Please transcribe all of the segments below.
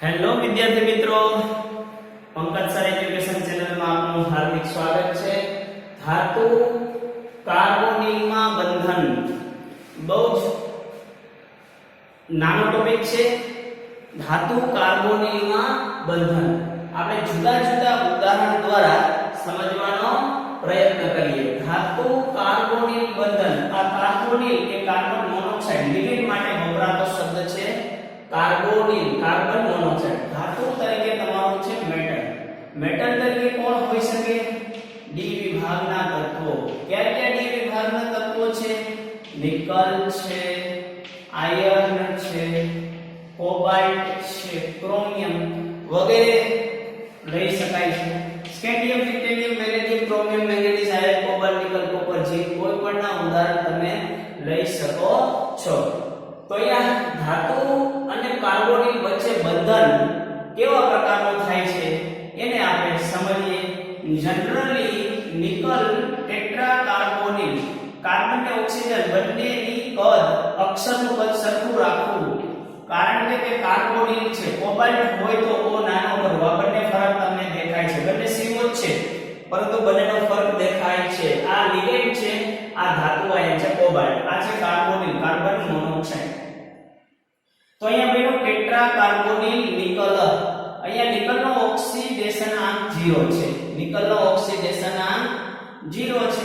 Hello વિદ્યાર્થી મિત્રો, Pankaj sir education ચેનલમાં આપનું હાર્દિક સ્વાગત છે. ધાતુ કાર્બોનિલમાં બંધન બહુ જ નાનો ટોપિક છે. ધાતુ કાર્બોનિલમાં બંધન આપણે જુદા જુદા ઉદાહરણ દ્વારા સમજવાનો પ્રયત્ન કરીએ. ધાતુ કાર્બોનિલ બંધન, આ કાર્બોનિલ એ કાર્બન મોનોક્સાઇડ લિક્વિડ માટે વપરાતો શબ્દ છે. Carbonyl carbon monoxide. ધાતુ તરીકે તમારું છે મેટલ. મેટલ તરીકે કોણ હોઈ શકે? ડી વિભાગના તત્વો. કયા કયા ડી વિભાગના તત્વો છે? નિકલ છે, આયર્ન છે, કોબાલ્ટ છે, ક્રોમિયમ વગેરે લઈ શકાય છે. Scandium, titanium, magnesium, chromium, manganese, iron, cobalt, nickel, copper, zinc કોઈ પણના ઉદાહરણ તમે લઈ શકો છો. તો અહીંયા ધાતુ અને કાર્બોનિલ વચ્ચે બંધન કેવા પ્રકારનું થાય છે એને આપણે સમજીએ. Generally nickel tetra carbonyl, carbon અને ઓક્સિજન બંનેની કદ અક્ષરનું કદ સરખું રાખવું, કારણ કે તે કાર્બોનિલ છે. કોબાલ્ટ હોય તો ઓ નાનો કરવો. આ બંને ફરક તમને દેખાય છે. બંને સીઓ છે પરંતુ બંનેનો ફરક દેખાય છે. આ લિગેન્ડ છે, આ ધાતુ આયન છે કોબાલ્ટ, આ છે કાર્બોનિલ કાર્બન મોનોક્સાઇડ. તો અહીંયા બેનો ટેટ્રા કાર્બોનિલ નિકલ, અહીંયા નિકલનો ઓક્સિડેશનાંક 0 છે. નિકલનો ઓક્સિડેશનાંક 0 છે.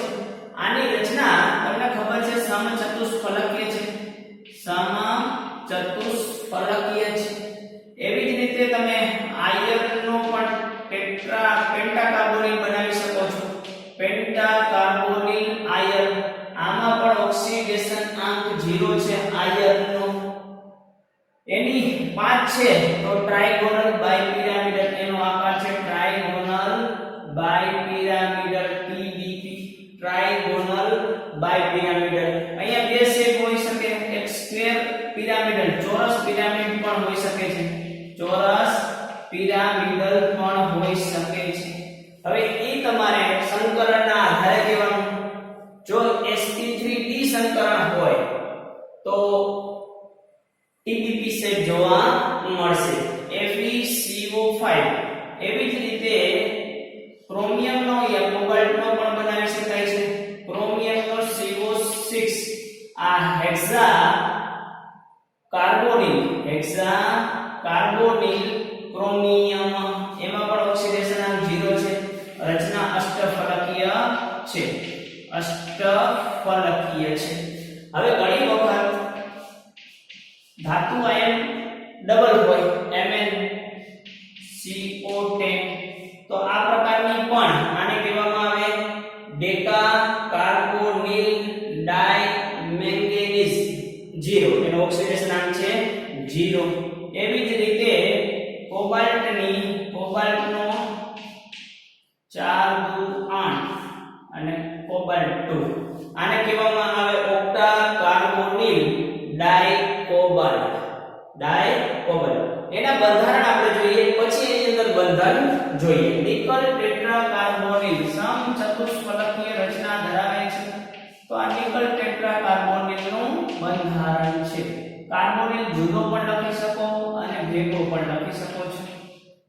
આની રચના તમને ખબર છે સમચતુષ્ફલકીય છે. સમચતુષ્ફલકીય છે. એવી જ રીતે તમે આયર્નનો પણ પેન્ટા કાર્બોનિલ બનાવી શકો છો. પેન્ટા કાર્બોનિલ આયર્ન, આમાં પણ ઓક્સિડેશન આંક 0 છે આયર્નનો. એની 5 છે તો ટ્રાઇગોનલ બાયપિરામિડલ, એનો આકાર છે ટ્રાઇગોનલ બાયપિરામિડલ, TBP, ટ્રાઇગોનલ બાયપિરામિડલ. અહીંયા બે શેપ હોઈ શકે, એક સ્ક્વેર પિરામિડલ, ચોરસ પિરામિડ પણ હોઈ શકે છે. ચોરસ પિરામિડલ પણ હોઈ શકે છે. હવે એ તમારે સંકલનના આધારે કહેવાનું. જો sp3d સંકલન હોય તો TBP શેપ જોવા મળશે. FeCO5. એવી જ રીતે ક્રોમિયમનો યા કોબાલ્ટનો પણ બનાવી શકાય છે. ક્રોમિયમનો CO6, આ હેક્સા કાર્બોનિલ ક્રોમિયમ, એમાં પણ ઓક્સિડેશનાંક 0 છે. રચના અષ્ટફલકીય છે. અષ્ટફલકીય છે. હવે ઘણી વખત ધાતુ આયન ડબલ હોય, MnCO10, તો આ પ્રકારની પણ આને કહેવામાં આવે ડેકા કાર્બોનિલ ડાયમેંગેનીઝ 0, એનો ઓક્સિડેશનાંક છે 0. એવી જ રીતે કોબાલ્ટનો 4 8 અને કોબાલ્ટ 2, આને કહેવામાં આવે ઓક્ટા કાર્બોનિલ ડાયકોબાલ્ટ. એના બંધારણ આપણે જોઈએ, પછી એની અંદર બંધન જોઈએ. નિકલ ટેટ્રા કાર્બોનિલ સમચતુષ્ફલકીય રચના ધરાવે છે. તો આ નિકલ ટેટ્રા કાર્બોનિલનું બંધારણ છે. કાર્બોનિલ જુદો પણ લખી શકો અને ભેગો પણ લખી શકો છો,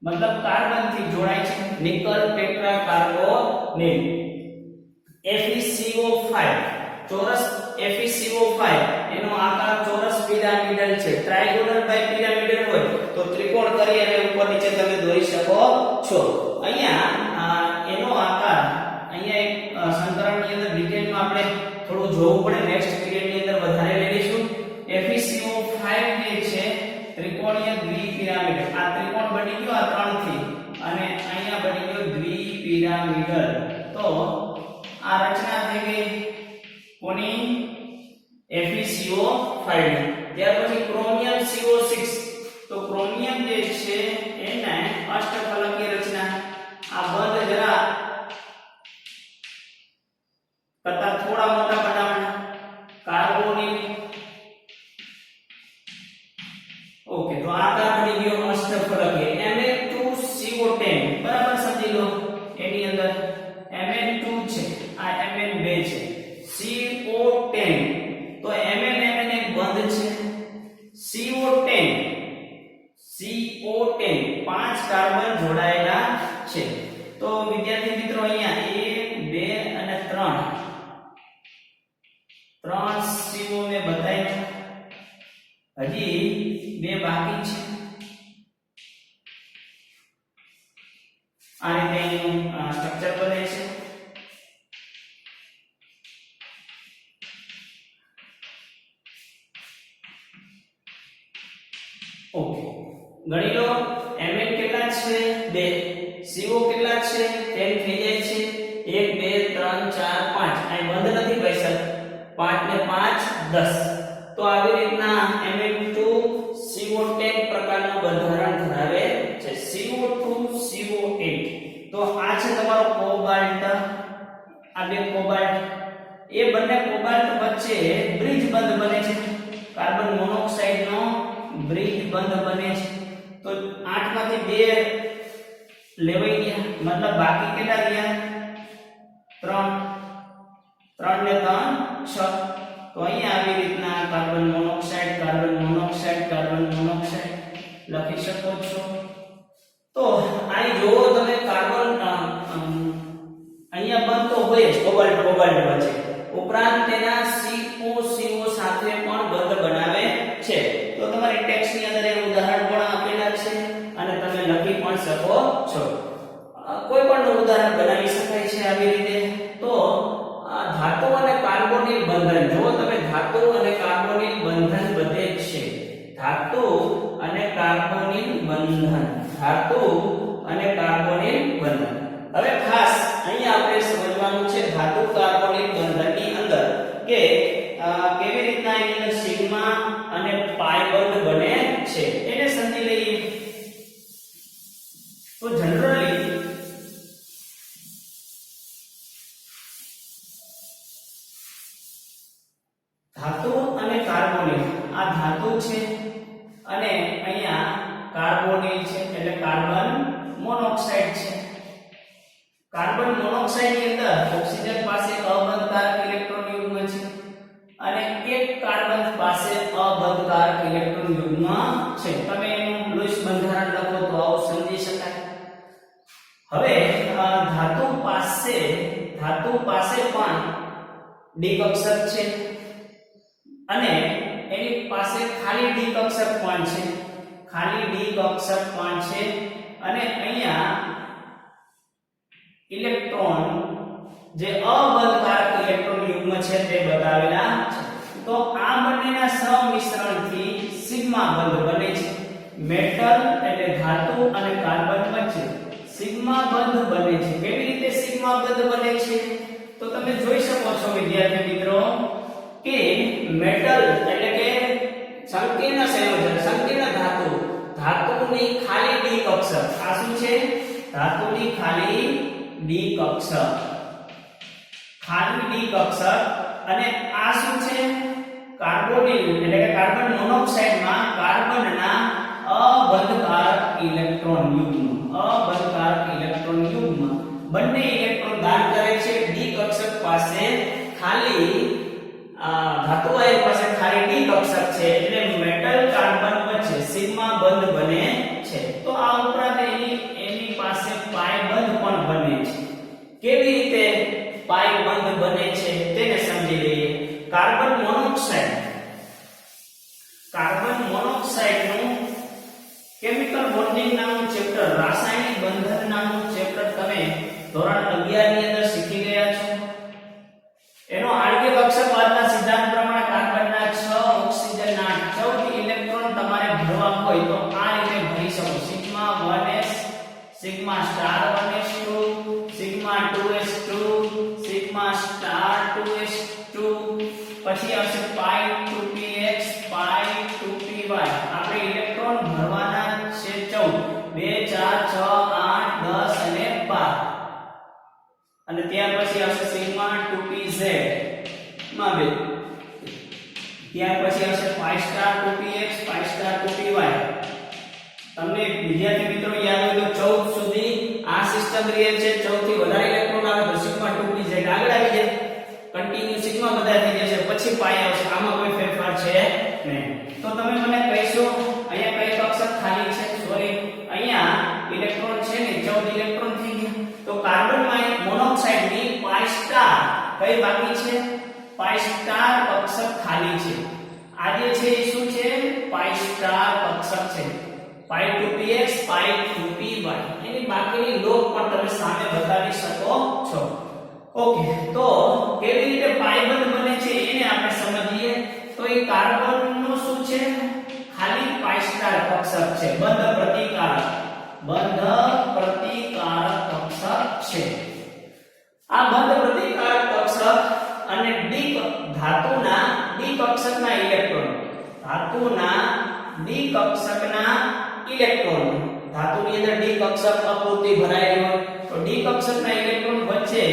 મતલબ કાર્બન થી જોડાય છે. Nickel tetra carbonyl. FeCO5, ચોરસ FeCO5, એનો આકાર ચોરસ પિરામિડલ છે. ટ્રાઇગોનલ બાયપિરામિડલ હોય તો ત્રિકોણ કરી અને ઉપર નીચે તમે દોરી શકો છો. અહીંયા એનો આકાર, અહીંયા એક સંકરણની અંદર ડિટેલમાં આપણે થોડું જોવું પડે, નેક્સ્ટ પીરિયડની અંદર વધારે લઈશું. FeCO5 જે છે ત્રિકોણીય દ્વિપિરામિડ, આ ત્રિકોણ બની ગયો આ 3 થી, અને અહીંયા બની ગયો દ્વિપિરામિડલ. તો આ રચના થઈ ગઈ કોની? FeCO5. ત્યાર પછી ક્રોમિયમ CO6, તો ક્રોમિયમ જે છે એને અષ્ટફલકીય રચના. આ બંધ જરા કરતા થોડા મોટા બનાવવાના. કાર્બોનિલ, ઓકે, તો આકાર બની ગયો અષ્ટફલકીય. Mn2CO10, બરાબર સમજી લો. એની અંદર Mn2 છે, આ Mn2 છે, CO10, તો Mn એક બંધ છે. CO10 3 CO મેં બતાવ્યા, હજી 2 બાકી છે. આ રીતે એનું સ્ટ્રક્ચર બને છે. ઓકે, ગણી લો Mn કેટલા છે 2, CO કેટલા છે 10 થઈ જાય છે. 1 2 3 4 5, આ બંધ નથી ભાઈ સર, 5 ને 5 10. તો આવી રીતના Mn2 CO10 પ્રકારનું બંધારણ ધરાવે છે. CO2 CO8, તો આ છે તમારો કોબાલ્ટ, આ બે કોબાલ્ટ, એ બંને કોબાલ્ટ વચ્ચે બ્રિજ બંધ બને છે, કાર્બન મોનોક્સાઇડ નો બ્રિજ બંધ બને છે. તો 8 માંથી 2 લેવાઈ ગયા, મતલબ બાકી કેટલા રહ્યા 3, 3 ને 3 6. તો અહીંયા આવી રીતના carbon monoxide carbon monoxide carbon monoxide લખી શકો છો. તો અહીં જોવો તમે કાર્બન અહીંયા બનતો હોય જ કોબાલ્ટ કોબાલ્ટ વચ્ચે, ઉપરાંત તેના CO CO સાથે પણ બંધ બનાવે છે. તો તમારી ટેક્સ્ટની અંદર એ ઉદાહરણ પણ આપેલા છે અને તમે લખી પણ શકો છો. કોઈ પણ ઉદાહરણ બનાવી શકાય છે આવી રીતે. તો ધાતુ અને કાર્બોનિલ બંધન, જો તમે ધાતુ અને કાર્બોનિલ બંધન બધે છે, ધાતુ અને કાર્બોનિલ બંધન, ધાતુ અને કાર્બોનિલ બંધન. હવે ખાસ અહીંયા આપણે સમજવાનું છે ધાતુ કાર્બોનિલ બંધનની અંદર કે કેવી રીતના એની અંદર સિગ્મા અને પાઈ બંધ બને છે, એને સમજી લઈએ. તો જનરલી ધાતુ અને કાર્બોનિલ, આ ધાતુ છે અને અહીંયા કાર્બોનિલ છે એટલે કાર્બન મોનોક્સાઇડ છે. કાર્બન મોનોક્સાઇડ ની અંદર ઓક્સિજન પાસે અબંધકારક ઇલેક્ટ્રોન યુગ્મ છે અને એક કાર્બન પાસે અબંધકારક ઇલેક્ટ્રોન યુગ્મ છે. તમે એનું લૂઇસ બંધારણ લખો તો આવું સમજી શકાય. હવે ધાતુ પાસે પણ ડી કક્ષક છે અને એની પાસે ખાલી ડી કક્ષક પણ છે, ખાલી ડી કક્ષક પણ છે અને અહીંયા ઇલેક્ટ્રોન જે અબંધકારક ઇલેક્ટ્રોન યુગ્મ છે તે બતાવેલા છે. તો આ બંનેના સંમિશ્રણથી સિગ્મા બંધ બને છે. મેટલ એટલે ધાતુ અને કાર્બન વચ્ચે સિગ્મા બંધ બને છે. કેવી રીતે સિગ્મા બંધ બને છે? તો તમે જોઈ શકો છો વિદ્યાર્થી મિત્રો કે મેટલ એટલે કે સંકીર્ણ સંયોજન, સંકીર્ણ ધાતુ, ધાતુની ખાલી ડી કક્ષક, આ શું છે ધાતુની ખાલી ડી કક્ષક, ખાલી ડી કક્ષક અને આ શું છે કાર્બોનિલ એટલે કે કાર્બન મોનોક્સાઇડ માં કાર્બનના અબંધકારક ઇલેક્ટ્રોન યુગ્મ, અબંધકારક ઇલેક્ટ્રોન યુગ્મ બંને ઇલેક્ટ્રોન દાન કરે છે ડી કક્ષક પાસે. ખાલી ધાતુ આયન પાસે ખાલી ડી કક્ષક છે એટલે મેટલ કાર્બન વચ્ચે સિગ્મા બંધ બને છે. તો આ ઉપરાંત એની પાસે પાઈ બંધ પણ બને છે. કેવી રીતે પાઈ બંધ બને છે તેને સમજી લઈએ. કાર્બન મોનોક્સાઇડ નું કેમિકલ બોન્ડિંગ નામનું ચેપ્ટર, રાસાયણિક બંધન નામનું ચેપ્ટર તમે ધોરણ 11 ની અંદર શીખી ગયા છો. એનો આણ્વિક કક્ષકવાદના સિદ્ધાંત પ્રમાણે કાર્બનના 6 ઓક્સિજનના 14 ઇલેક્ટ્રોન તમારે ભરવા હોય તો આ રીતે ભરી શકો. Sigma 1s, sigma star 1s2, sigma 2s2, sigma star 2s2, પછી આવશે પાઈ 2px, પાઈ 2py. આપણે ઇલેક્ટ્રોન ભરવાના છે 14, 2 4 6 8 10 અને 12. અને ત્યાર પછી આવશે સિગ્મા 2pz માં 2, ત્યાર પછી આવશે pi star 2px, pi star 2py. તમને વિદ્યાર્થી મિત્રો યાદ હોય તો 14 સુધી આ સિસ્ટમ રિયલ છે. 14 થી વધારે ઇલેક્ટ્રોન આવે તો સિગ્મા 2pz આગળ આવી જાય, કન્ટિન્યુ સિગ્મા બધા થઈ જશે, પછી પાઈ આવશે. આમાં કોઈ ફેરફાર છે નહીં. તો તમે મને કહેશો અહીંયા કઈ કક્ષક ખાલી છે? સોરી, અહીંયા ઇલેક્ટ્રોન છે ને 14 ઇલેક્ટ્રોન થઈ ગયા. તો કાર્બન મોનોક્સાઇડ ની પાઈ સ્ટાર કઈ બાકી છે? પાઈ સ્ટાર કક્ષક ખાલી છે. આ જે છે એ શું છે? પાઈ સ્ટાર કક્ષક છે. પાઈ 2px પાઈ 2py એની બાકીની લોગ પણ તમે સામે બતાવી શકો છો. ઓકે, તો કેવી રીતે પાઈ બંધ બને છે એને આપણે સમજીએ. તો એ કાર્બન નું શું છે? ખાલી પાઈ સ્ટાર કક્ષક છે. બંધ પ્રતિકારક કક્ષક છે. આ બંધ પ્રતિકારક કક્ષક અને ધાતુના ડી કક્ષકના ઇલેક્ટ્રોન ધાતુની અંદર ડી કક્ષક અપૂર્તિ ભરાયેલી હોય તો ડી કક્ષકના ઇલેક્ટ્રોન વચ્ચે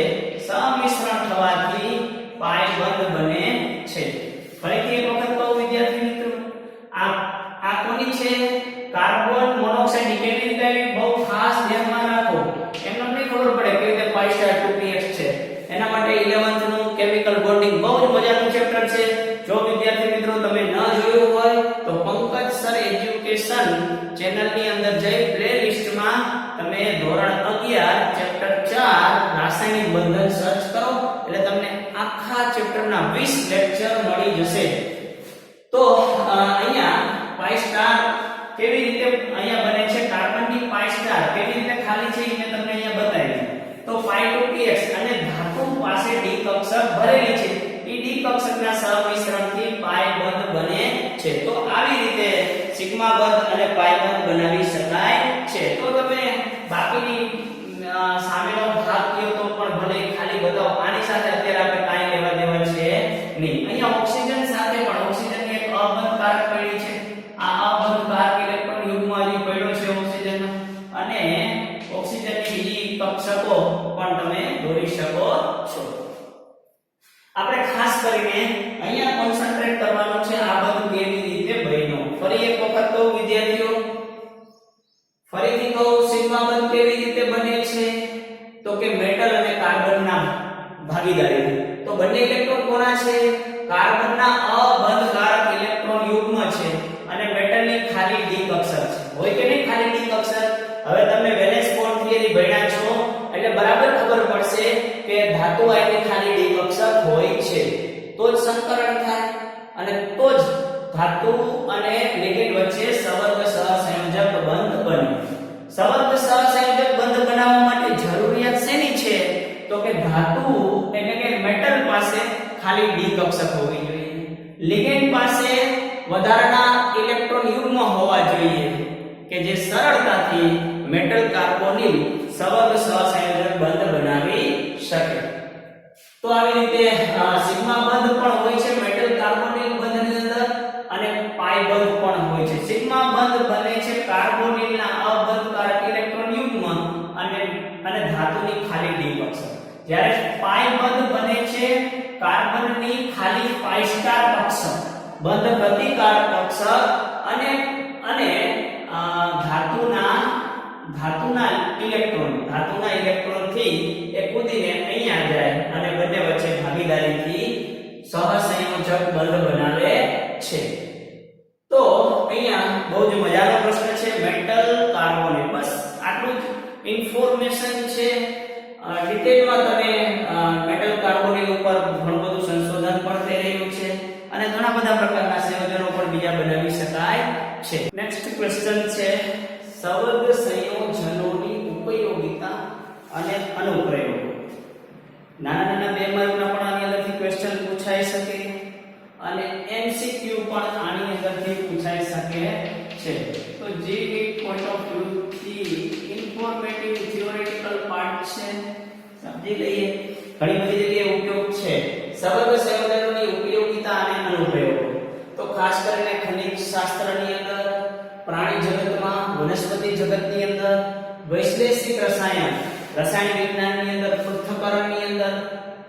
સમિશ્રણ થવાથી પાઈ બંધ બને છે. ફરીથી એક વખત કહું વિદ્યાર્થી મિત્રો, આ કોની છે? કાર્બન મોનોક્સાઇડ ની. કેવી રીતે બહુ ખાસ ધ્યાનમાં રાખો. એમને નહીં ખબર પડે કે રીતે પાઈ સ્ટાર 2px છે. એના માટે 11th નું કેમિકલ બોન્ડિંગ બહુ જ મજાનું ચેપ્ટર છે. જો વિદ્યાર્થી મિત્રો તમે ન જોયું હોય તો પંકજ સર એજ્યુકેશન ચેનલ ની અંદર જઈ પ્લેલિસ્ટમાં તમે ધોરણ 11 ચેપ્ટર 4 રાસાયણિક બંધન સર્ચ કરો એટલે તમને આખા ચેપ્ટરના 20 લેક્ચર મળી જશે. તો અહીંયા પાઈ સ્ટાર કેવી રીતે અહીંયા બને છે? કાર્બનની પાઈ સ્ટાર કેવી રીતે ખાલી છે એ મેં તમને અહીંયા બતાવી. તો પાઈ 2px અને ધાતુ પાસે ડી કક્ષક ભરેલી છે. એ ડી કક્ષકના સમિશ્રણથી પાઈ બંધ બને છે. તો આવી રીતે સિગ્મા બંધ અને પાઈ બંધ બનાવી શકાય છે. તો તમે બાકીની સામેનો ભાગ કયો તો પણ ભલે ખાલી બતાવો. આની સાથે અત્યારે આપણે કાંઈ લેવા દેવા છે નહીં. અહીંયા ઓક્સિજન સાથે પણ ઓક્સિજનની એક અબંધ કારક પડી છે. આ અબંધ કારક ઇલેક્ટ્રોન યુગ્મ અહીં પડ્યો છે ઓક્સિજનનો, અને ઓક્સિજનની બીજી કક્ષકો પણ તમે દોરી શકો છો. આપણે ખાસ કરીને અહીંયા કોન્સન્ટ્રેટ કરવાનું છે આ બધું કેવી રીતે બન્યું. ફરી એક વખત કહું વિદ્યાર્થીઓ, ફરીથી કહું, સિગ્મા બંધ કેવી રીતે બને છે? તો કે મેટલ અને કાર્બનના ભાગીદારી. તો બંને ઇલેક્ટ્રોન કોના છે? કાર્બનના અબંધકારક ઇલેક્ટ્રોન યુગ્મ છે અને મેટલની ખાલી ડી કક્ષક છે. હોય કે નહીં ખાલી ડી કક્ષક? હવે તમે વેલેન્સ બોન્ડ થિયરી ભણ્યા છો એટલે બરાબર ખબર પડશે કે ધાતુ આયનની ખાલી ડી કક્ષક હોય છે તો જ સંકરણ થાય અને તો જ ધાતુ અને લિગેન્ડ વચ્ચે સવર્ગ સહસંયોજક બંધ બને. સવર્ગ સહસંયોજક બંધ બનાવવા માટે જરૂરિયાત શેની છે? તો કે ધાતુ એટલે કે મેટલ પાસે ખાલી ડી કક્ષક હોવી જોઈએ. લિગેન્ડ પાસે વધારાના ઇલેક્ટ્રોન યુગ્મ હોવા જોઈએ કે જે સરળતાથી મેટલ કાર્બોનિલ સવર્ગ સહસંયોજક બંધ બનાવી શકે. તો આવી રીતે સિગ્મા બંધ પણ હોય છે મેટલ કાર્બોનિલ બંધની અંદર અને પાઈ બંધ પણ હોય છે. સિગ્મા બંધ બને છે કાર્બોનિલના અબંધકારક ઇલેક્ટ્રોન યુગ્મ અને ધાતુની ખાલી ડી કક્ષક. જ્યારે પાઈ બંધ બને છે કાર્બનની ખાલી પાઈ સ્ટાર કક્ષક, બંધ પ્રતિકાર કક્ષક અને ધાતુના ઇલેક્ટ્રોન થી એ કૂદીને અહીંયા જાય અને બંને વચ્ચે ભાગીદારીથી સહસંયોજક બંધ બનાવે છે. તો અહીંયા બહુ જ મજાનો પ્રશ્ન છે. મેટલ કાર્બોનેટ, બસ આટલું જ ઇન્ફોર્મેશન છે. ડિટેલમાં તમે મેટલ કાર્બોનેટ ઉપર ઘણું બધું સંશોધન પણ થઈ રહ્યું છે અને ઘણા બધા પ્રકારના સંયોજનો પણ બીજા બનાવી શકાય છે. નેક્સ્ટ ક્વેશ્ચન છે સવર્ગ સંયોજનોની ઉપયોગિતા અને અનુપ્રયોગો. નાના બે માર્કના પણ આની અંદરથી ક્વેશ્ચન પૂછાઈ શકે અને એમસીક્યુ પણ આની અંદરથી પૂછાઈ શકે છે. તો જે પોઈન્ટ ઓફ વ્યૂ થી ઇન્ફોર્મેટિવ થિયોરેટિકલ પાર્ટ છે સમજી લઈએ. ઘણી બધી જગ્યાએ ઉપયોગ છે સવર્ગ સંયોજનોની ઉપયોગિતા અને અનુપ્રયોગો. તો ખાસ કરીને ખનિજ શાસ્ત્રની અંદર, પ્રાણી જગતમાં, વનસ્પતિ જગતની અંદર, વૈશ્લેષિક રસાયણ વિજ્ઞાનની અંદર, પૃથ્થકરણની અંદર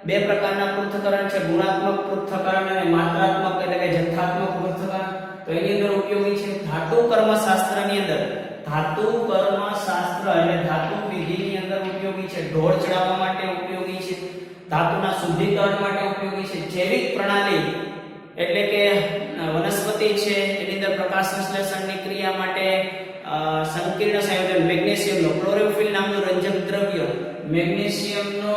બે પ્રકારના પૃથ્થકરણ છે, ગુણાત્મક પૃથ્થકરણ અને માત્રાત્મક એટલે કે જથ્થાત્મક પૃથ્થકરણ. તો એની અંદર ઉપયોગી છે. ધાતુ કર્મશાસ્ત્રની અંદર, ધાતુ કર્મશાસ્ત્ર એટલે ધાતુ વિધિની અંદર ઉપયોગી છે. ઢોળ ચડાવવા માટે ઉપયોગી છે. ધાતુના શુદ્ધિકરણ માટે ઉપયોગી છે. જૈવિક પ્રણાલી એટલે કે વનસ્પતિ છે એની અંદર પ્રકાશ સંશ્લેષણની ક્રિયા માટે સંકીર્ણ સંયોજન મેગ્નેશિયમનો, ક્લોરોફિલ નામનું રંજક દ્રવ્ય મેગ્નેશિયમનો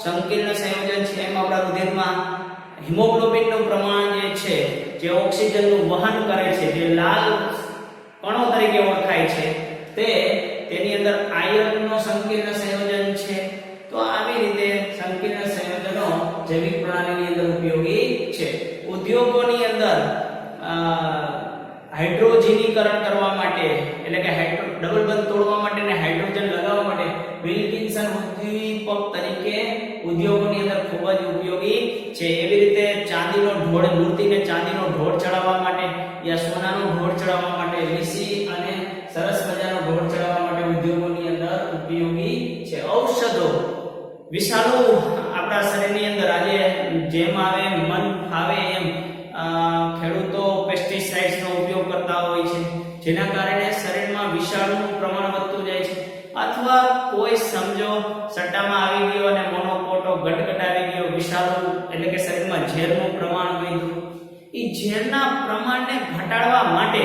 સંકીર્ણ સંયોજન છે. એમ આપણા રુધિરમાં હિમોગ્લોબિનનું પ્રમાણ જે છે જે ઓક્સિજનનું વહન કરે છે, જે લાલ કણો તરીકે ઓળખાય છે, તેની અંદર આયર્નનો સંકીર્ણ સંયોજન છે. તો આવી રીતે સંકીર્ણ સંયોજનો જૈવિક પ્રણાલીની અંદર ઉપયોગી છે. ઉદ્યોગોની અંદર હાઇડ્રોજનીકરણ કરવા માટે, એટલે કે ડબલ બંધ તોડવા માટે અને હાઇડ્રોજન લગાવવા માટે વિલ્કિન્સન ઉદ્દીપક તરીકે ઉદ્યોગોની અંદર ખૂબ જ ઉપયોગી છે. એવી રીતે ચાંદીનો ઢોળ, મૂર્તિને ચાંદીનો ઢોળ ચડાવવા માટે યા સોનાનો ઢોળ ચડાવવા માટે, લીસી અને સરસ મજાનો ઢોળ ચડાવવા માટે ઉદ્યોગોની અંદર ઉપયોગી છે. ઔષધો વિષાણુ આપણા શરીરની અંદર આજે જેમ આવે મન ફાવે એમ ખેડૂતો પેસ્ટિસાઇડ્સનો ઉપયોગ કરતા હોય છે, જેના કારણે શરીરમાં વિષાણુનું પ્રમાણ વધતું જાય છે. અથવા કોઈ સમજો સટ્ટામાં આવી ગયો અને મોનોકોટો ગટગટ આવી ગયો, વિષાણુ એટલે કે શરીરમાં ઝેરનું પ્રમાણ વધ્યું. એ ઝેરના પ્રમાણને ઘટાડવા માટે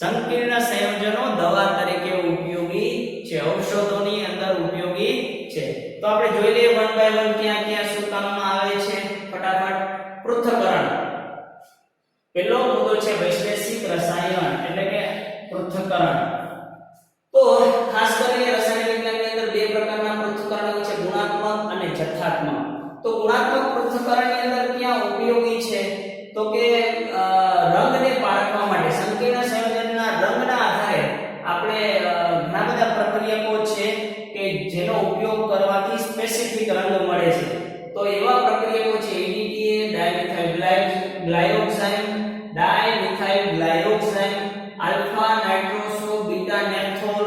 સંકીર્ણ સંયોજનો દવા તરીકે ઉપયોગી છે, ઔષધોની અંદર ઉપયોગી છે. તો આપણે જોઈ લઈએ વન બાય વન ક્યાં ક્યાં શું કામમાં આવે છે. ફટાફટ. પૃથ્થકરણ. પહેલો મુદ્દો છે વૈશ્લેષિક રસાયણ એટલે કે પૃથ્થકરણ. તો ખાસ કરીને રસાયણ વિજ્ઞાનની અંદર બે પ્રકારના પૃથ્થકરણ હોય છે, ગુણાત્મક અને જથ્થાત્મક. તો ગુણાત્મક પૃથ્થકરણની અંદર ક્યાં ઉપયોગી છે? તો કે રંગને પારખવા માટે, સંકીર્ણ સંયોજનના રંગના આધારે આપણે ઘણા બધા પ્રક્રિયકો છે કે જેનો ઉપયોગ કરવાથી સ્પેસિફિક રંગ મળે છે. તો એવા પ્રક્રિયકો છે EDTA, ડાયમિથાઇલ ગ્લાયોક્સાઇડ, આલ્ફા નાઇટ્રોસો, બીટા નેપ્થોલ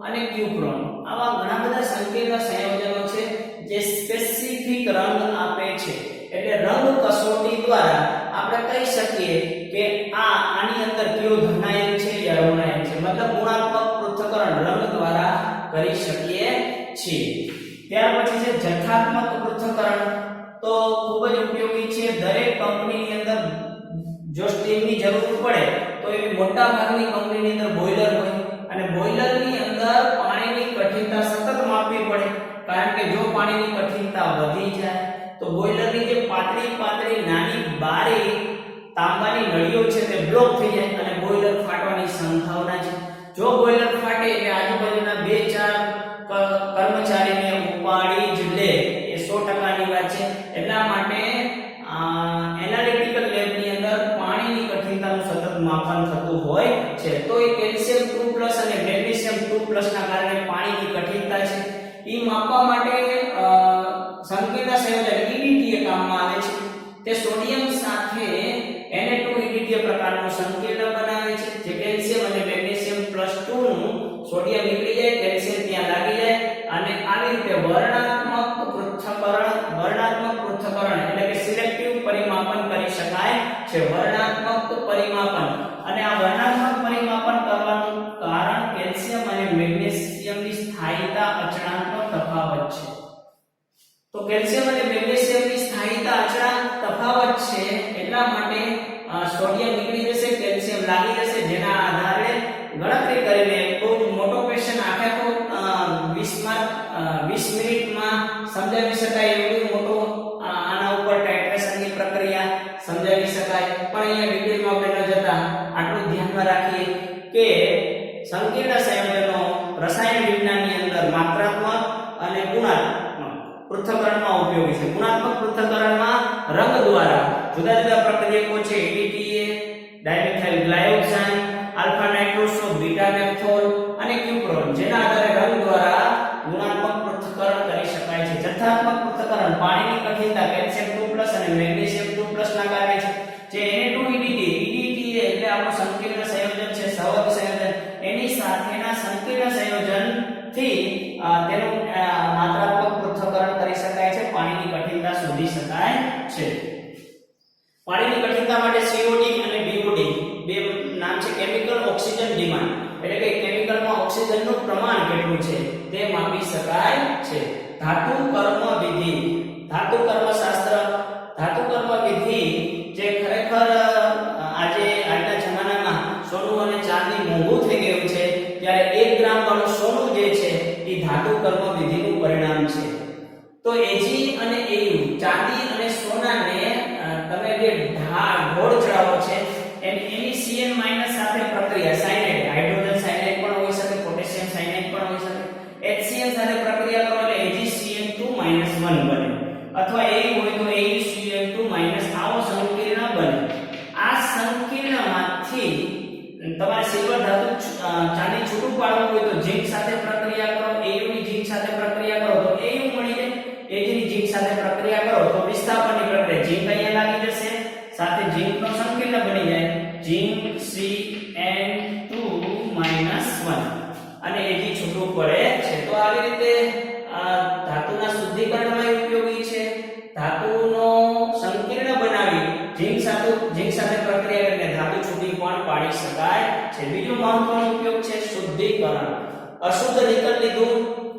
અને ક્યુપ્રોન. આવા ઘણા બધા સંકીર્ણ સંયોજનો છે જે સ્પેસિફિક રંગ આપે છે. એટલે રંગ કસોટી દ્વારા આપણે કહી શકીએ કે આની અંદર કયો ધનાયન છે યા ઋણાયન છે. મતલબ ગુણાત્મક પૃથ્થકરણ રંગ દ્વારા કરી શકીએ છીએ. ત્યાર પછી છે જથ્થાત્મક પૃથ્થકરણ. તો ખૂબ જ ઉપયોગી છે. દરેક કંપનીની અંદર જો સ્ટીમની જરૂર પડે તો એવી મોટા ભાગની કંપનીની અંદર બોઇલર હોય અને બોઇલરની અંદર પાણીની કઠિનતા સતત માપવી પડે. કારણ કે જો પાણીની કઠિનતા વધી જાય તો બોઇલરની જે પાતળી નાની બારી તાંબાની નળીઓ છે તે બ્લોક થઈ જાય અને બોઇલર ફાટવાની સંભાવના છે. જો બોઇલર ફાટે એટલે આજુબાજુના 2-4 કર્મચારીને ઉપાડી જ લે, એ 100%ની વાત છે. એટલા માટે એનાલિટિકલ લેબની અંદર પાણીની કઠિનતાનું સતત માપન થતું હોય છે. તો એ કેલ્શિયમ 2+ અને મેગ્નેશિયમ 2+ ના કારણે પાણીની કઠિનતા છે એ માપવા માટે સંકીર્ણ સંયોજન EDTA કામમાં આવે છે. તે સોડિયમ સાથે Na2EDTA પ્રકારનું સંકીર્ણ બનાવે છે, જે કેલ્શિયમ અને મેગ્નેશિયમ +2 નું સોડિયમ નીકળી જાય, કેલ્શિયમ ત્યાં લાગી જાય અને આવી રીતે વર્ણનાત્મક પૃથ્થકરણ એટલે કે સિલેક્ટિવ પરિમાપન કરી શકાય છે. વર્ણનાત્મક પરિમાપન. અને આ વર્ણનાત્મક પરિમાપન કરવાનું કારણ કેલ્શિયમ અને મેગ્નેશિયમની સ્થાયીતા અચળાંકનો તફાવત છે. તો કેલ્શિયમ અને મેગ્નેશિયમની સ્થાયીતા અચળાંક તફાવત છે, એટલા માટે સોડિયમ નીકળી જશે, કેલ્શિયમ લાગી જશે, જેના આધારે ગણતરી કરીને બહુ મોટો ક્વેશ્ચન આખે 20 મિનિટમાં સમજાવી શકાય એવું મોટો આના ઉપર ટાઇટ્રેશનની પ્રક્રિયા સમજાવી શકાય. પણ અહીંયા વિડિયોમાં આપણે ન જતા આટલું ધ્યાનમાં રાખીએ કે સંકીર્ણ સંયોજનો રસાયણ વિજ્ઞાનની અંદર માત્રાત્મક અને ગુણાત્મક પૃથ્થકરણમાં ઉપયોગી છે. ગુણાત્મક પૃથ્થકરણમાં રંગ દ્વારા જુદા જુદા પ્રક્રિયકો છે EDTA, ડાયમિથાઇલ ગ્લાયોક્સાઇડ, આલ્ફા નાઇટ્રોસો, બીટા નેપ્થોલ અને ક્યુપ્રોન, જેના આધારે રંગ દ્વારા ગુણાત્મક પૃથ્થકરણ કરી શકાય છે. જથ્થાત્મક પૃથ્થકરણ પાણીની કઠિનતા કેલ્શિયમ 2+ અને મેગ્નેશિયમ 2+ ના કારણે છે. જે Na2EDTA એટલે આપણું સંકીર્ણ સંયોજન છે, સહવર્ગ સંયોજન, એની સાથેના સંકીર્ણ સંયોજનથી તેનું માત્રાત્મક પૃથ્થકરણ કરી શકાય છે, પાણીની કઠિનતા શોધી શકાય છે. પાણીની કઠિનતા માટે COD અને BOD બે નામ છે. કેમિકલ ઓક્સિજન ડિમાન્ડ એટલે કે કેમિકલમાં ઓક્સિજનનું પ્રમાણ કેટલું છે તે માપી શકાય છે. ધાતુ કર્મ વિધિ. ધાતુ કર્મશાસ્ત્ર, ધાતુ કર્મ વિધિ જે ખરેખર આજના જમાનામાં સોનું અને ચાંદી મોંઘું થઈ ગયું છે, ત્યારે 1 ગ્રામ વાળું સોનું જે છે એ ધાતુ કર્મ વિધિનું પરિણામ છે. તો Ag અને Au ચાંદી અને સોનાને તમે જે ઢોળ ચડાવો અથવા એ હોય તો AuCl2- આવો સંકીર્ણ બને. આ સંકીર્ણમાંથી તમારે સિલ્વર ધાતુ ચાંદી છૂટું પાડવું હોય તો ઝીંક સાથે પ્રક્રિયા કરો, Au ની ઝીંક સાથે પ્રક્રિયા કરો તો Au મળી જાય. Ag ની ઝીંક સાથે પ્રક્રિયા કરો તો વિસ્થાપનની પ્રક્રિયા ઝીંક અહીંયા લાગી જશે, સાથે ઝીંકનો સંકીર્ણ બની જાય ઝીંક Cn2-1 અને Ag છૂટું પડે છે. તો આવી રીતે ધાતુના શુદ્ધિકરણમાં ઉપયોગી છે. ધાતુનો સંકીર્ણ બનાવી ઝીંક સાથે પ્રક્રિયા કરીને ધાતુ છૂટી પણ પાડી શકાય છે. બીજો મહત્વનો ઉપયોગ છે શુદ્ધિકરણ. અશુદ્ધ નિકલ લીધું,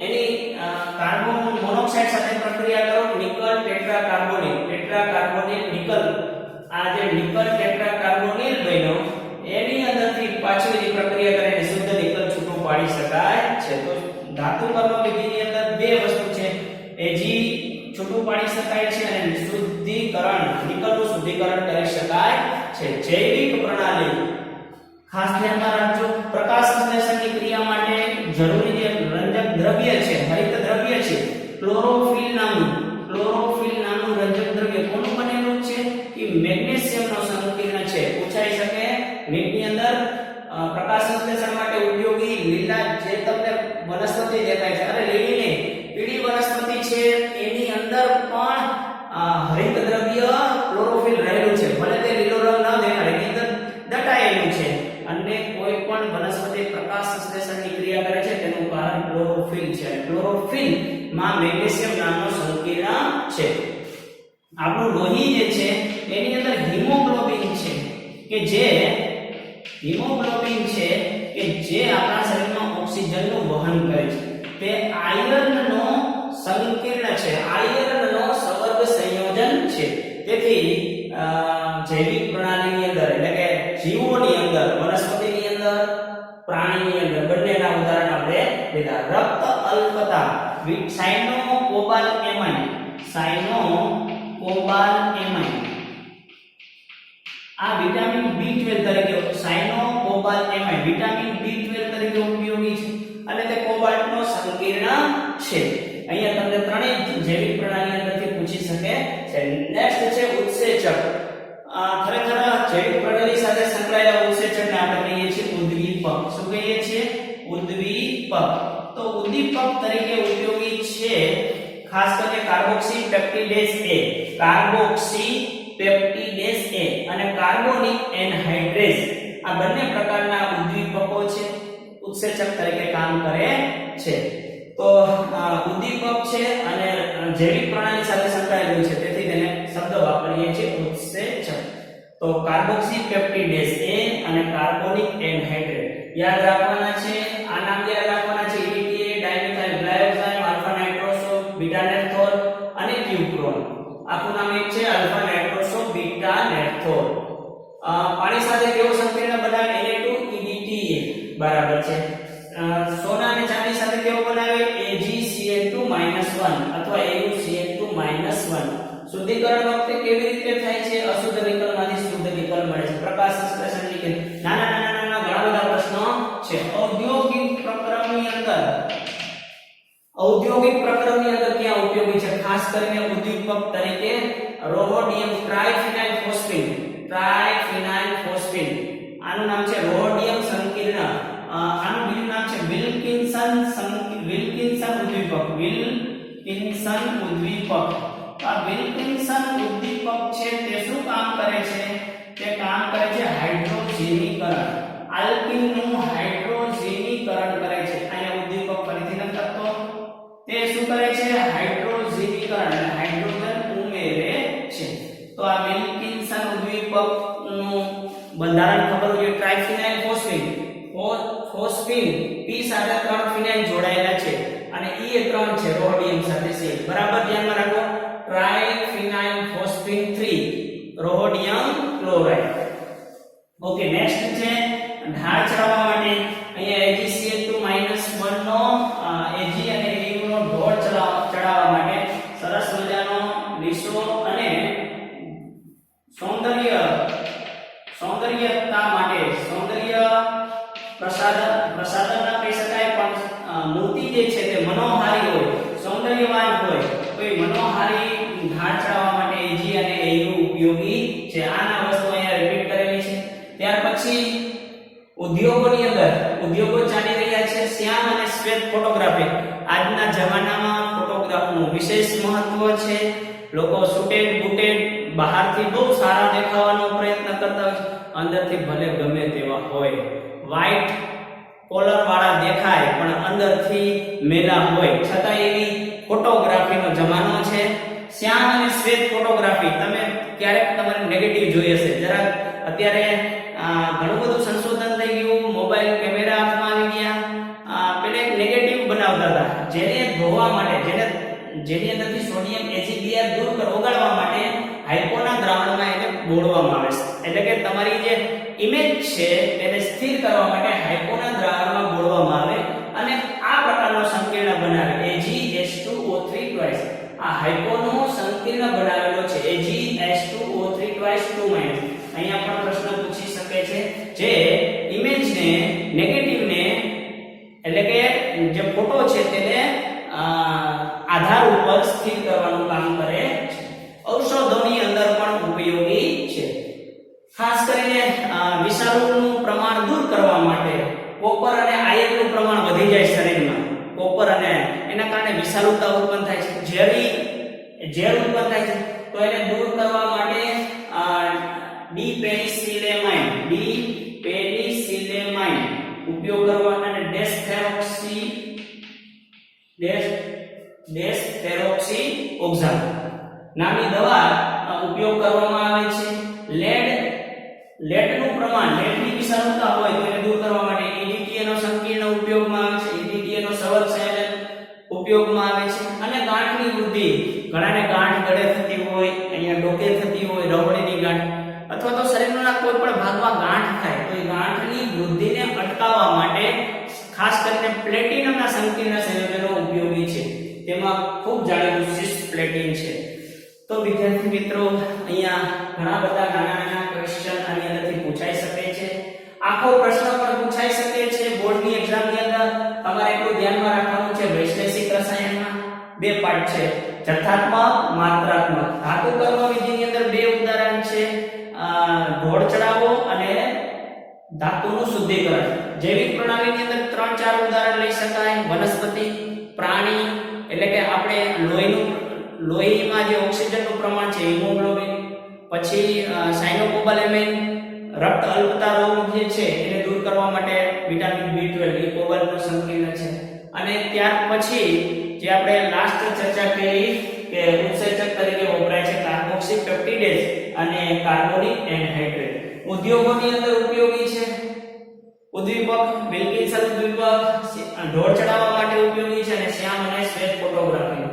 એની કાર્બન મોનોક્સાઇડ સાથે પ્રક્રિયા કરો, નિકલ ટેટ્રાકાર્બોનિલ નિકલ. આ જે નિકલ ટેટ્રાકાર્બોનિલ બન્યો એની અંદરથી પાછી એની પ્રક્રિયા કરીને શુદ્ધ નિકલ છૂટું પાડી શકાય છે. તો ધાતુ કર્મ વિધિની અંદર બે વસ્તુ છે, Ag છૂટું પાડી શકાય છે અને શુદ્ધિકરણ નિકલનું શુદ્ધિકરણ કરી શકાય છે. જૈવિક પ્રણાલી ખાસ ધ્યાનમાં રાખજો. પ્રકાશ સંશ્લેષણની ક્રિયા માટે જરૂરી જે રંજક દ્રવ્ય છે, હરિત દ્રવ્ય છે, ક્લોરોફિલ નામનું રંજક દ્રવ્ય કોનું બનેલું છે? કે મેગ્નેશિયમનો સંકીર્ણ છે. પૂછાઈ શકે નીટની અંદર. પ્રકાશ સંશ્લેષણ માટે ઉપયોગી લીલા જે તમને વનસ્પતિ દેખાય છે, અરે લીલી નહીં, પીળી વનસ્પતિ છે, એની અંદર પણ હરિત દ્રવ્ય ક્લોરોફિલ રહેલું છે. ભલે તે લીલો રંગ ન દેખાય, એની અંદર દટાયેલું છે. અને કોઈ પણ વનસ્પતિ પ્રકાશ સંશ્લેષણની ક્રિયા કરે છે તેનું કારણ ક્લોરોફિલ છે. ક્લોરોફિલ માં મેગ્નેશિયમ નામનો સંકીર્ણ છે. આપણું લોહી જે છે એની અંદર હિમોગ્લોબિન છે કે જે આપણા શરીરમાં ઓક્સિજનનું વહન કરે છે. તે આયર્નનો સંકીર્ણ છે, આયર્નનો સવર્ગ સંયોજન છે. તેથી જૈવિક પ્રણાલીની અંદર એટલે કે જીવોની અંદર, વનસ્પતિની અંદર, પ્રાણીની અંદર બંનેના ઉદાહરણ આપણે લીધા. રક્ત અલ્પતા, સાયનોકોબાલામાઇન આ વિટામિન B12 તરીકે સાયનોકોબાલામાઇન વિટામિન B12 તરીકે ઉપયોગી છે અને તે કોબાલ્ટનો સંકીર્ણ છે. અહીંયા તમને ત્રણેય જૈવિક પ્રણાલી અંદરથી પૂછી શકે છે. નેક્સ્ટ છે ઉત્સેચક. ખરેખર જૈવિક પ્રણાલી સાથે સંકળાયેલા ઉત્સેચકને આપણે કહીએ છીએ ઉદ્દીપક. શું કહીએ છીએ? ઉદ્દીપક. તો ઉદ્દીપક તરીકે ઉપયોગી છે ખાસ કરીને કાર્બોક્સી પેપ્ટિડેઝ A અને કાર્બોનિક એનહાઇડ્રેઝ. આ બંને પ્રકારના ઉદ્દીપકો છે, ઉત્સેચક તરીકે કામ કરે છે. તો ઉદ્દીપક છે અને જૈવિક પ્રણાલી સાથે સંકળાયેલું છે, તેથી તેને શબ્દ વાપરીએ છીએ ઉત્સેચક. તો કાર્બોક્સી પેપ્ટિડેઝ A અને કાર્બોનિક એનહાઇડ્રેટ યાદ રાખવાના છે. આ નામ યાદ રાખવાના છે: EDTA, ડાયમિથાઇલ ગ્લાયકોઝાઇમ, આલ્ફા નાઇટ્રોસો, બીટા નેપ્થોલ અને ક્યુપ્રોન. આખું નામ એક છે આલ્ફા નાઇટ્રોસો બીટા નેપ્થોલ. પાણી સાથે કેવો સંકીર્ણ બનાવે? Na2EDTA બરાબર છે. સોના અને ચાંદી સાથે કેવો બનાવે? AgCl2-1 અથવા AuCl2-1. શુદ્ધિકરણ વખતે કેવી રીતે થાય છે? અશુદ્ધ નિકલમાંથી શુદ્ધ નિકલ મળે છે. પ્રકાશ સંશ્લેષણની ક્રિયા નાના ઘણા બધા પ્રશ્નો છે. ઔદ્યોગિક પ્રક્રમની અંદર ક્યાં ઉપયોગી છે? ખાસ કરીને ઉદ્દીપક તરીકે રોહોડિયમ ટ્રાઇફિનાઇલ-ફોસ્ફેટ. આનું નામ છે રોહોડિયમ સંકીર્ણ. આનું બીજું નામ છે વિલ્કિન્સન ઉદ્દીપક. આ વિલ્કિન્સન ઉદ્દીપક છે તે શું કામ કરે છે? તે કામ કરે છે હાઇડ્રોજનીકરણ. આલ્કિનનું હાઇડ્રોજનીકરણ કરે છે. અહીંયા ઉદ્દીપક ફરીથી ન કરતો, તે શું કરે છે? હાઇડ્રોજનીકરણ, એટલે હાઇડ્રોજન ઉમેરે છે. તો આ વિલ્કિન્સન ઉદ્દીપકનું બંધારણ ખબર હોય. ટ્રાઇફિનાઇલ ફોસ્ફીન P સાથે 3 ફિનાઇલ જોડાયેલા છે અને E એ 3 છે રોહોડિયમ સાથે છે. બરાબર ધ્યાનમાં રાખો. ટ્રાઇફિનાઇલ ફોસ્ફીન 3 રોહોડિયમ ક્લોરાઇડ. ઓકે, નેક્સ્ટ છે ઢાળ ચડાવવા માટે. અહીંયા AgCl2-1 નો Ag અને Au નો ઢોળ ચડાવવા માટે સરસ મજાનો લીસો અને સૌંદર્યતા માટે સૌંદર્ય પ્રસાધન ના કહી શકાય, પણ મૂર્તિ જે છે તે મનોહારી હોય, સૌંદર્યવાન હોય, તો એ મનોહારી ઢાળ પછી ઉદ્યોગોની અંદર ઉદ્યોગો ચાલી રહ્યા છે, શ્યામ અને શ્વેત ફોટોગ્રાફી. આજના જમાનામાં ફોટોગ્રાફીનું વિશેષ મહત્વ છે. લોકો સુટેડ બુટેડ બહારથી બહુ સારા દેખાવાનો પ્રયત્ન કરતા હોય છે, અંદરથી ભલે ગમે તેવા હોય, વ્હાઈટ કોલર વાળા દેખાય પણ અંદરથી મેલા હોય, છતાં એવી ફોટોગ્રાફીનો જમાનો છે. શ્યામ અને શ્વેત ફોટોગ્રાફી તમે ક્યારેક તમારે નેગેટિવ જોઈ હશે. જરા અત્યારે ઘણું બધું સંશોધન થઈ ગયું, મોબાઈલ કેમેરા હાથમાં આવી ગયા. પેલે નેગેટિવ બનાવતા હતા, જેને ધોવા માટે, જેની અંદરથી સોડિયમ એચીબીઆર દૂર ઓગાળવા માટે હાઇપોના દ્રાવણમાં એને બોળવામાં આવે છે. એટલે કે તમારી જે ઇમેજ છે તેને સ્થિર કરવા માટે હાઇપોના દ્રાવણમાં બોળવામાં આવે અને આ પ્રકારનો સંકીર્ણ બનાવે AgH2O3 ટ્વાઇસ. આ હાઇપોનો સંકીર્ણ બનાવેલો છે AgH2O3 ટ્વાઇસ 2 અહીંયા પણ પ્રશ્ન પૂછી શકે છે, જે ઇમેજને નેગેટિવને એટલે કે જે ફોટો છે તેને આધાર ઉપર સ્થિર કરવાનું કામ કરે છે. ઔષધોની અંદર પણ ઉપયોગી છે. ખાસ કરીને વિષાણુનું પ્રમાણ દૂર કરવા માટે કોપર અને આયર્નનું પ્રમાણ વધી જાય શરીરમાં. કોપર અને એના કારણે વિષાણુતા ઉત્પન્ન થાય છે, ઝેર ઉત્પન્ન થાય છે. તો એને દૂર કરવા માટે ડિપેનિસિલેમાઇન ઉપયોગ કરવા અને ડેસ્ફેરોક્સીઓક્ઝામ નામની દવા ઉપયોગ કરવામાં આવે છે. લેડનું પ્રમાણ, લેડની વિષાણુતા હોય તો એને દૂર કરવા માટે EDTA નો સંકીર્ણ ઉપયોગમાં આવે છે. EDTA નો સંવર્ધન ઉપયોગમાં આવે છે. અને ગાંઠની વૃદ્ધિ, ઘણાને ગાંઠ ગળે થતી હોય, અહીંયા ડોકે થતી હોય, રબડીની ગાંઠ, અથવા તો શરીરના કોઈ પણ ભાગમાં ગાંઠ થાય તો એ ગાંઠની વૃદ્ધિને અટકાવવા માટે ખાસ કરીને પ્લેટિનમના સંકીર્ણ સંયોજનો ઉપયોગી છે. તેમાં ખૂબ જાણીતું સિસ્પ્લેટિન છે. તો વિદ્યાર્થી મિત્રો, અહીંયા ઘણા બધા નાના ક્વેશ્ચન આની અંદરથી પૂછાઈ શકે છે. આખો પ્રશ્ન પણ પૂછાઈ શકે છે. બોર્ડની એક્ઝામની અંદર તમારે એટલું ધ્યાનમાં રાખવાનું છે, વૈશ્લેષિક રસાયણમાં બે પાર્ટ છે, જથ્થાત્મક, માત્રાત્મક. ધાતુ કર્મ વિધિની અંદર બે ઉદાહરણ છે, ઢોળ ચડાવો અને ધાતુનું શુદ્ધિકરણ. જૈવિક પ્રણાલીની અંદર 3-4 ઉદાહરણ લઈ શકાય. વનસ્પતિ, પ્રાણી, એટલે કે આપણે લોહીમાં જે ઓક્સિજનનું પ્રમાણ છે, હિમોગ્લોબિન, પછી સાયનોકોબાલેમિન, રક્ત અલ્પતા રોગ જે છે એને દૂર કરવા માટે વિટામિન B12 એ કોબાલ્ટનું સંકીર્ણ છે. અને ત્યાર પછી જે આપણે લાસ્ટ ચર્ચા કરી કે ઉત્સેચક તરીકે વપરાય છે કાર્બોક્સી પેપ્ટિડેઝ અને કાર્બોનિક એન્હાઇડ્રેટ. ઉદ્યોગોની અંદર ઉપયોગી છે. ઉદ્દીપક, વિલ્કિન્સન ઉદ્દીપક ઢોળ ચડાવવા માટે ઉપયોગી છે અને શ્યામ અને શ્વેત ફોટોગ્રાફી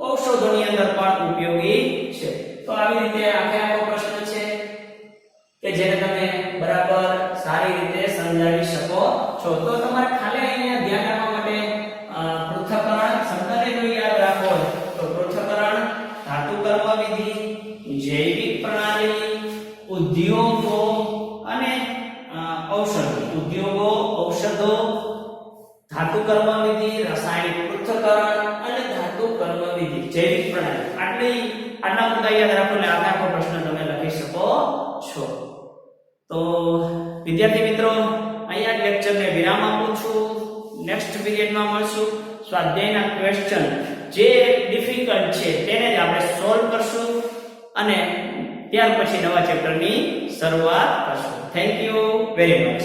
ઔષધોની અંદર પણ ઉપયોગી છે. તો આવી રીતે આખો પ્રશ્ન છે કે જેને તમે બરાબર સારી રીતે સમજાવી શકો છો. તો તમારે ખાલી અહીંયા ધ્યાન રાખવા માટે પૃથ્થકરણ શબ્દને જો યાદ રાખો તો પૃથ્થકરણ, ધાતુ કર્મ વિધિ, જૈવિક પ્રણાલી, ઉદ્યોગો અને ઔષધો. ઉદ્યોગો, ઔષધો, ધાતુ કર્મ વિધિ, રાસાયણિક પૃથ્થકરણ અને ધાતુ કર્મ વિધિ, જૈવિક પ્રણાલી. આટલા મુદ્દા યાદ રાખો એટલે આખો પ્રશ્ન તમે લખી શકો છો. તો વિદ્યાર્થી મિત્રો, અહીંયા લેક્ચરને વિરામ આપું છું. નેક્સ્ટ પીરિયડમાં મળશું. સ્વાધ્યાયના ક્વેશ્ચન જે ડિફિકલ્ટ છે તેને જ આપણે સોલ્વ કરશું અને ત્યાર પછી નવા ચેપ્ટરની શરૂઆત કરશું. Thank you very much.